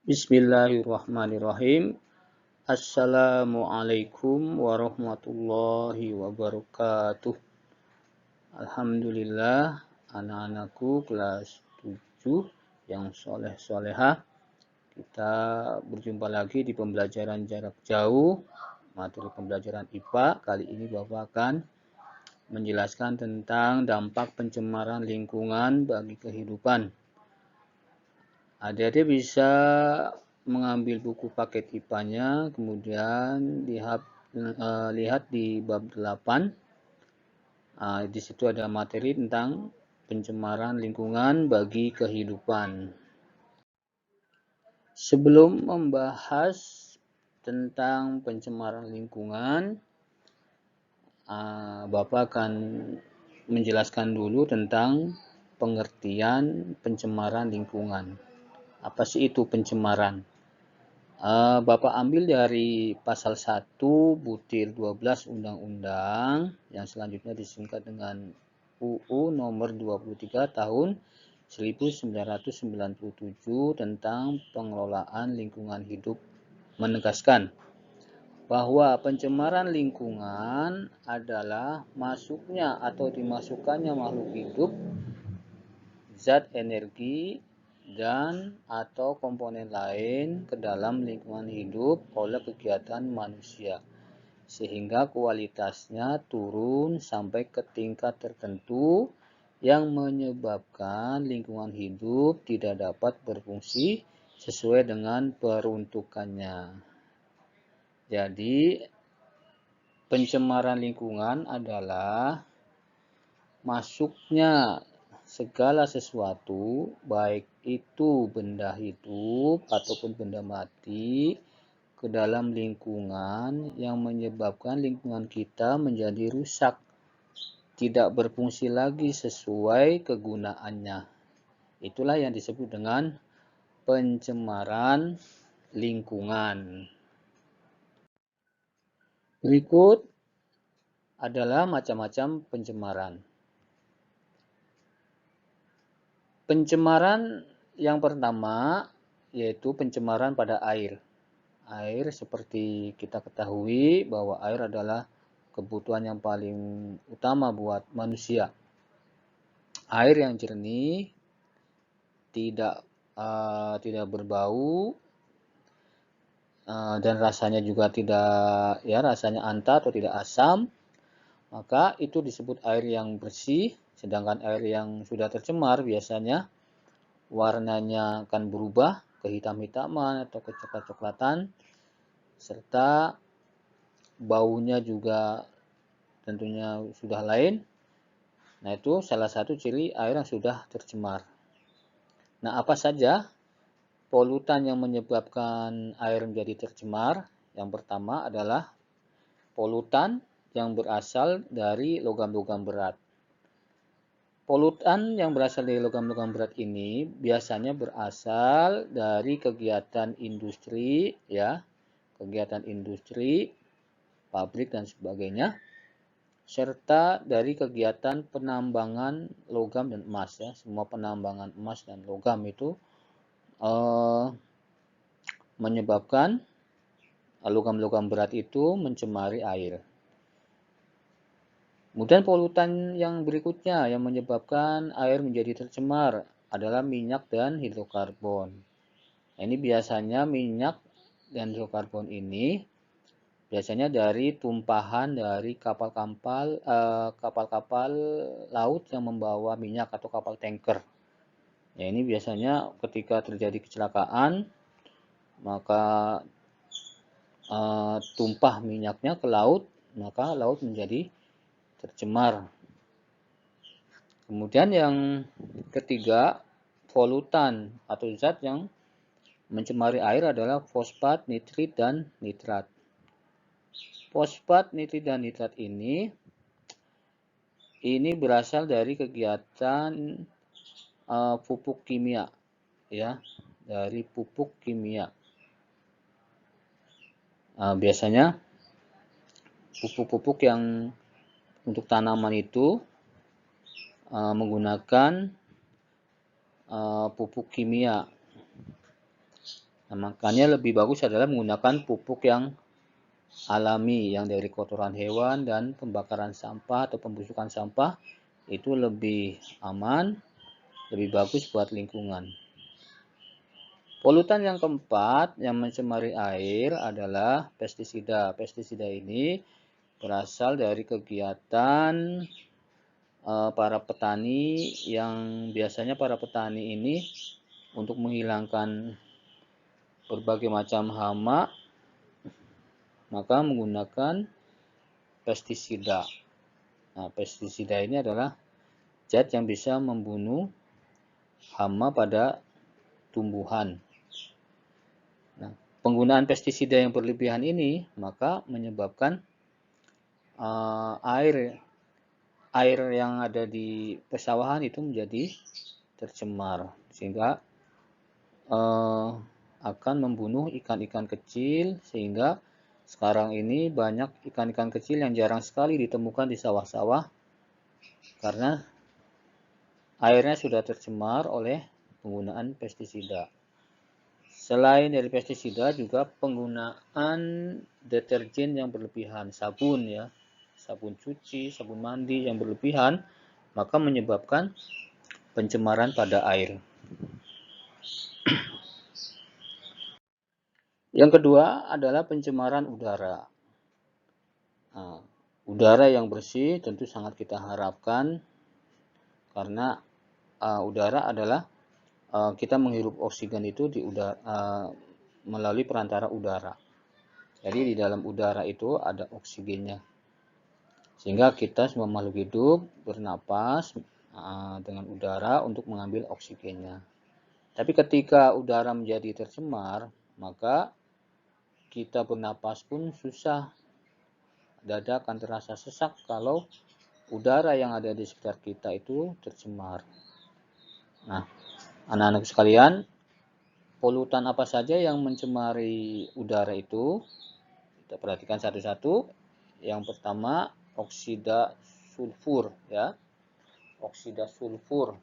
Bismillahirrahmanirrahim. Assalamualaikum warahmatullahi wabarakatuh. Alhamdulillah, anak-anakku kelas 7 yang soleh-solehah. Kita berjumpa lagi di pembelajaran jarak jauh, materi pembelajaran IPA. Kali ini Bapak akan menjelaskan tentang dampak pencemaran lingkungan bagi kehidupan. Adik-adik bisa mengambil buku paket IPA-nya, kemudian lihat di bab 8. Di situ ada materi tentang pencemaran lingkungan bagi kehidupan. Sebelum membahas tentang pencemaran lingkungan, Bapak akan menjelaskan dulu tentang pengertian pencemaran lingkungan. Apa sih itu pencemaran? Bapak ambil dari pasal 1 butir 12 Undang-Undang yang selanjutnya disingkat dengan UU nomor 23 tahun 1997 tentang pengelolaan lingkungan hidup menegaskan bahwa pencemaran lingkungan adalah masuknya atau dimasukkannya makhluk hidup, zat energi, dan atau komponen lain ke dalam lingkungan hidup oleh kegiatan manusia, sehingga kualitasnya turun sampai ke tingkat tertentu yang menyebabkan lingkungan hidup tidak dapat berfungsi sesuai dengan peruntukannya. Jadi, pencemaran lingkungan adalah masuknya segala sesuatu, baik itu benda hidup ataupun benda mati, ke dalam lingkungan yang menyebabkan lingkungan kita menjadi rusak, tidak berfungsi lagi sesuai kegunaannya. Itulah yang disebut dengan pencemaran lingkungan. Berikut adalah macam-macam pencemaran. Pencemaran yang pertama yaitu pencemaran pada air. Air seperti kita ketahui bahwa air adalah kebutuhan yang paling utama buat manusia. Air yang jernih, tidak berbau, dan rasanya juga rasanya anta atau tidak asam, maka itu disebut air yang bersih. Sedangkan air yang sudah tercemar biasanya warnanya akan berubah ke hitam-hitaman atau ke coklat-coklatan, serta baunya juga tentunya sudah lain. Nah, itu salah satu ciri air yang sudah tercemar. Nah, apa saja polutan yang menyebabkan air menjadi tercemar? Yang pertama adalah polutan yang berasal dari logam-logam berat. Polutan yang berasal dari logam-logam berat ini biasanya berasal dari kegiatan industri, pabrik dan sebagainya, serta dari kegiatan penambangan logam dan emas, Semua penambangan emas dan logam itu menyebabkan logam-logam berat itu mencemari air. Kemudian polutan yang berikutnya yang menyebabkan air menjadi tercemar adalah minyak dan hidrokarbon. Nah, ini biasanya minyak dan hidrokarbon ini biasanya dari tumpahan dari kapal-kapal laut yang membawa minyak atau kapal tanker. Ya, ini biasanya ketika terjadi kecelakaan, maka tumpah minyaknya ke laut, maka laut menjadi tercemar. Kemudian yang ketiga, polutan atau zat yang mencemari air adalah fosfat, nitrit, dan nitrat. Fosfat, nitrit, dan nitrat ini berasal dari kegiatan pupuk kimia, dari pupuk kimia. Biasanya pupuk-pupuk yang untuk tanaman itu menggunakan pupuk kimia. Nah, makanya lebih bagus adalah menggunakan pupuk yang alami, yang dari kotoran hewan dan pembakaran sampah atau pembusukan sampah itu lebih aman, lebih bagus buat lingkungan. Polutan yang keempat yang mencemari air adalah pestisida. Pestisida ini berasal dari kegiatan para petani, yang biasanya para petani ini untuk menghilangkan berbagai macam hama maka menggunakan pestisida. Nah, pestisida ini adalah zat yang bisa membunuh hama pada tumbuhan. Nah, penggunaan pestisida yang berlebihan ini maka menyebabkan air yang ada di pesawahan itu menjadi tercemar, sehingga akan membunuh ikan-ikan kecil, sehingga sekarang ini banyak ikan-ikan kecil yang jarang sekali ditemukan di sawah-sawah karena airnya sudah tercemar oleh penggunaan pestisida. Selain dari pestisida juga penggunaan deterjen yang berlebihan, sabun ya, sabun cuci, sabun mandi yang berlebihan maka menyebabkan pencemaran pada air. Yang kedua adalah pencemaran udara. Nah, udara yang bersih tentu sangat kita harapkan karena udara adalah kita menghirup oksigen itu di udara melalui perantara udara. Jadi di dalam udara itu ada oksigennya. Sehingga kita semua makhluk hidup bernapas dengan udara untuk mengambil oksigennya. Tapi ketika udara menjadi tercemar, maka kita bernapas pun susah. Dada akan terasa sesak kalau udara yang ada di sekitar kita itu tercemar. Nah, anak-anak sekalian, polutan apa saja yang mencemari udara itu? Kita perhatikan satu-satu. Yang pertama, oksida sulfur ya. Oksida sulfur.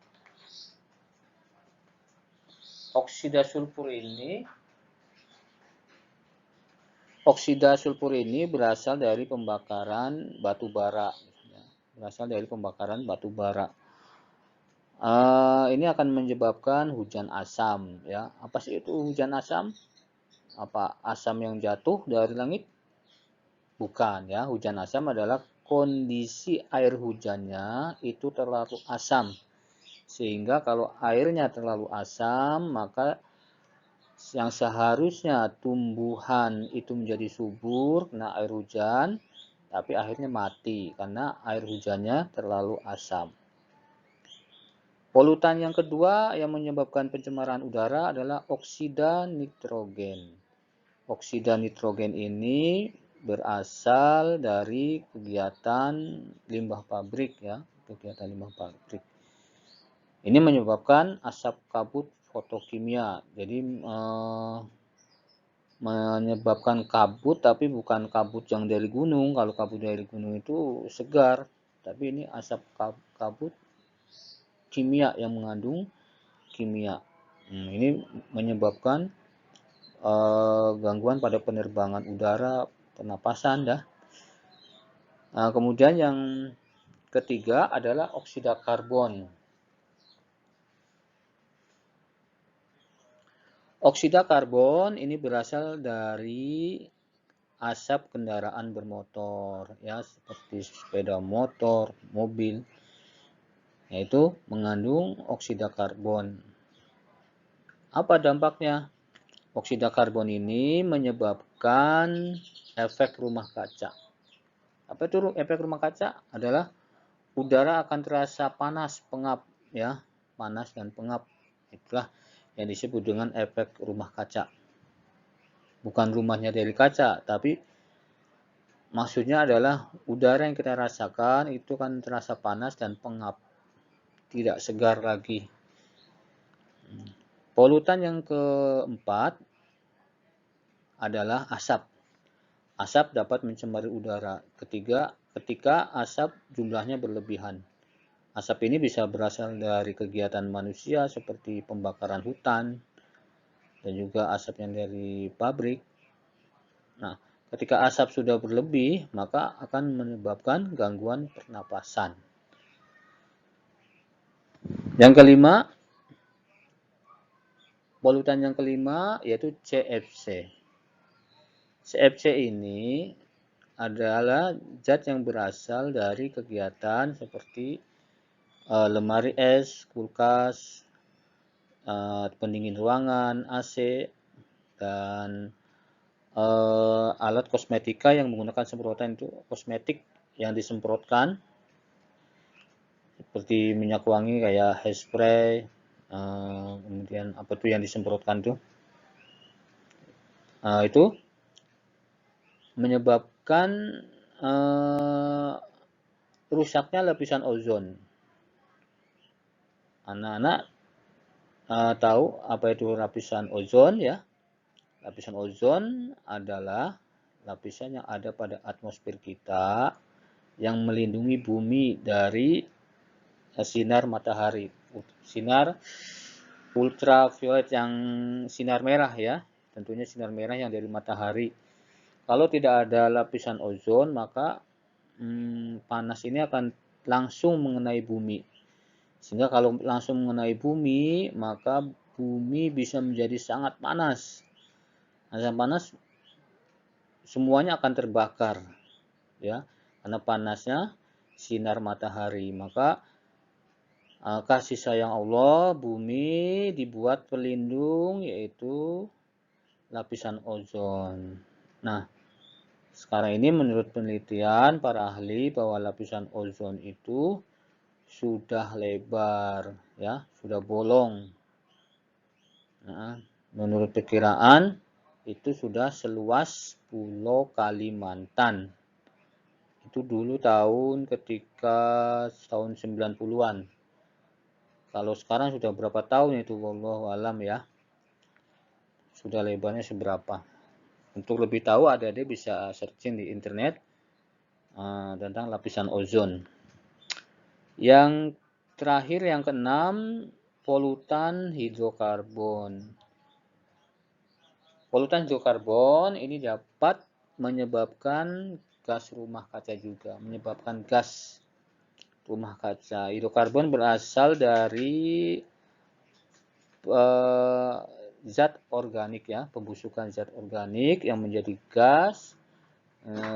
Oksida sulfur ini berasal dari pembakaran batu bara. Berasal dari pembakaran batu bara. Ini akan menyebabkan hujan asam ya. Apa sih itu hujan asam? Apa asam yang jatuh dari langit? Bukan ya. Hujan asam adalah kondisi air hujannya itu terlalu asam. Sehingga kalau airnya terlalu asam, maka yang seharusnya tumbuhan itu menjadi subur kena air hujan, tapi akhirnya mati karena air hujannya terlalu asam. Polutan yang kedua yang menyebabkan pencemaran udara adalah oksida nitrogen. Oksida nitrogen ini berasal dari kegiatan limbah pabrik ya, kegiatan limbah pabrik. Ini menyebabkan asap kabut fotokimia. Jadi menyebabkan kabut, tapi bukan kabut yang dari gunung. Kalau kabut dari gunung itu segar, tapi ini asap kabut kimia yang mengandung kimia. Ini menyebabkan gangguan pada penerbangan udara, pernapasan dah. Nah, kemudian yang ketiga adalah oksida karbon. Oksida karbon ini berasal dari asap kendaraan bermotor ya, seperti sepeda motor, mobil, yaitu mengandung oksida karbon. Apa dampaknya? Oksida karbon ini menyebabkan efek rumah kaca. Apa itu efek rumah kaca? Adalah udara akan terasa panas, pengap ya, panas dan pengap. Itulah yang disebut dengan efek rumah kaca. Bukan rumahnya dari kaca, tapi maksudnya adalah udara yang kita rasakan itu kan terasa panas dan pengap, tidak segar lagi. Polutan yang keempat adalah asap. Asap dapat mencemari udara. Ketika asap jumlahnya berlebihan. Asap ini bisa berasal dari kegiatan manusia seperti pembakaran hutan, dan juga asap yang dari pabrik. Nah, ketika asap sudah berlebih, maka akan menyebabkan gangguan pernapasan. Yang kelima, polutan yang kelima yaitu CFC. CFC ini adalah zat yang berasal dari kegiatan seperti lemari es, kulkas, pendingin ruangan, AC, dan alat kosmetika yang menggunakan semprotan itu kosmetik yang disemprotkan seperti minyak wangi kayak hairspray, kemudian apa tuh yang disemprotkan tuh, itu menyebabkan rusaknya lapisan ozon. Anak-anak tahu apa itu lapisan ozon ya? Lapisan ozon adalah lapisan yang ada pada atmosfer kita yang melindungi bumi dari sinar matahari, sinar ultraviolet yang sinar merah ya, tentunya sinar merah yang dari matahari. Kalau tidak ada lapisan ozon, maka panas ini akan langsung mengenai bumi. Sehingga kalau langsung mengenai bumi, maka bumi bisa menjadi sangat panas. Sangat panas, semuanya akan terbakar, ya, karena panasnya sinar matahari. Maka kasih sayang Allah, bumi dibuat pelindung, yaitu lapisan ozon. Nah, sekarang ini menurut penelitian para ahli bahwa lapisan ozon itu sudah lebar, ya, sudah bolong. Nah, menurut perkiraan itu sudah seluas Pulau Kalimantan. Itu dulu ketika tahun 90-an. Kalau sekarang sudah berapa tahun itu, wallahu alam ya. Sudah lebarnya seberapa. Untuk lebih tahu, adik-adik bisa searching di internet tentang lapisan ozon. Yang terakhir, yang keenam, polutan hidrokarbon. Polutan hidrokarbon ini dapat menyebabkan gas rumah kaca juga, menyebabkan gas rumah kaca. Hidrokarbon berasal dari zat organik ya, pembusukan zat organik yang menjadi gas.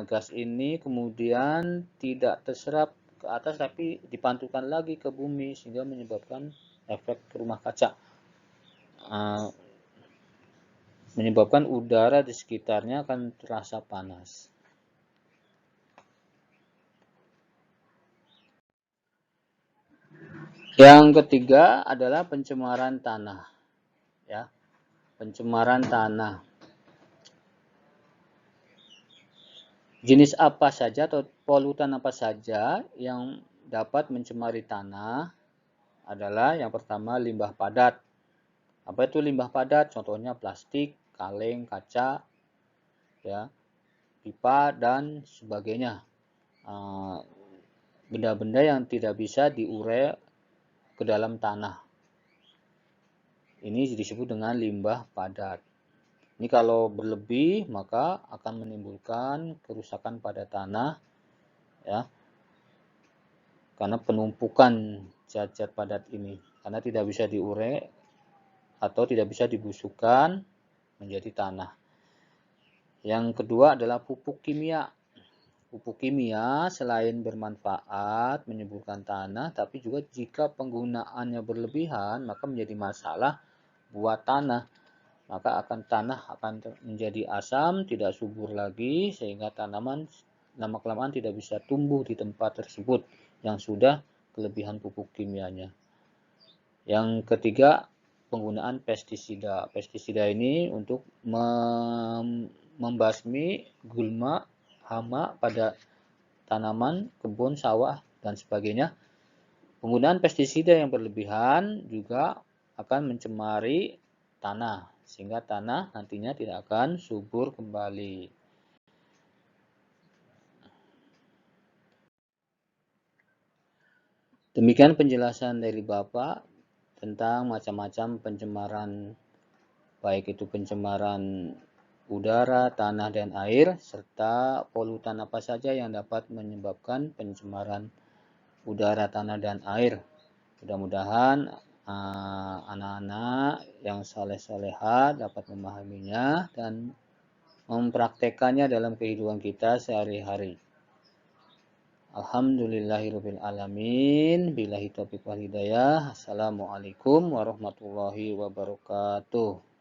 Gas ini kemudian tidak terserap ke atas tapi dipantulkan lagi ke bumi sehingga menyebabkan efek rumah kaca. Menyebabkan udara di sekitarnya akan terasa panas. Yang ketiga adalah pencemaran tanah. Ya, pencemaran tanah. Jenis apa saja atau polutan apa saja yang dapat mencemari tanah adalah yang pertama limbah padat. Apa itu limbah padat? Contohnya plastik, kaleng, kaca, ya, pipa dan sebagainya. Benda-benda yang tidak bisa diurai ke dalam tanah. Ini disebut dengan limbah padat. Ini kalau berlebih maka akan menimbulkan kerusakan pada tanah, ya, karena penumpukan zat-zat padat ini, karena tidak bisa diurai atau tidak bisa dibusukkan menjadi tanah. Yang kedua adalah pupuk kimia. Pupuk kimia selain bermanfaat menyuburkan tanah, tapi juga jika penggunaannya berlebihan maka menjadi masalah buat tanah. Maka tanah akan menjadi asam, tidak subur lagi, sehingga tanaman lama-kelamaan tidak bisa tumbuh di tempat tersebut yang sudah kelebihan pupuk kimianya. Yang ketiga, penggunaan pestisida. Pestisida ini untuk membasmi gulma, hama pada tanaman, kebun, sawah, dan sebagainya. Penggunaan pestisida yang berlebihan juga akan mencemari tanah, sehingga tanah nantinya tidak akan subur kembali. Demikian penjelasan dari Bapak tentang macam-macam pencemaran baik itu pencemaran udara, tanah, dan air, serta polutan apa saja yang dapat menyebabkan pencemaran udara, tanah, dan air. Mudah-mudahan anak-anak yang saleh-salehah dapat memahaminya dan mempraktekannya dalam kehidupan kita sehari-hari. Alhamdulillahirabbil alamin. Billahi taufiq wal hidayah. Assalamualaikum warahmatullahi wabarakatuh.